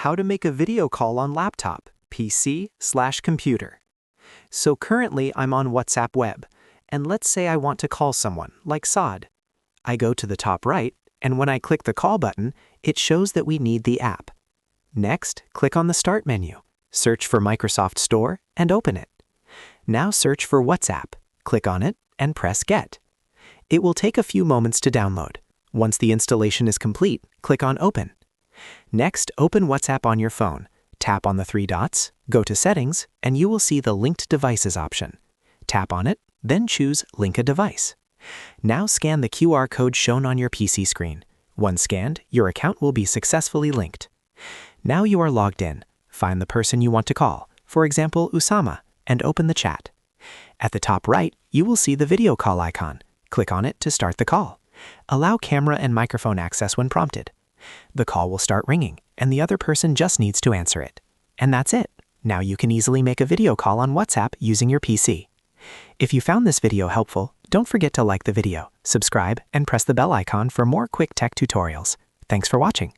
how to make a video call on laptop, PC/computer. So currently I'm on WhatsApp web, and let's say I want to call someone, like Saad. I go to the top right, and when I click the call button, it shows that we need the app. Next, click on the Start menu, search for Microsoft Store, and open it. Now search for WhatsApp, click on it, and press Get. It will take a few moments to download. Once the installation is complete, click on Open. Next, open WhatsApp on your phone. Tap on the three dots, go to Settings, and you will see the Linked Devices option. Tap on it, then choose Link a Device. Now scan the QR code shown on your PC screen. Once scanned, your account will be successfully linked. Now you are logged in. Find the person you want to call, for example, Usama, and open the chat. At the top right, you will see the video call icon. Click on it to start the call. Allow camera and microphone access when prompted. The call will start ringing, and the other person just needs to answer it. And that's it. Now you can easily make a video call on WhatsApp using your PC. If you found this video helpful, don't forget to like the video, subscribe, and press the bell icon for more quick tech tutorials. Thanks for watching.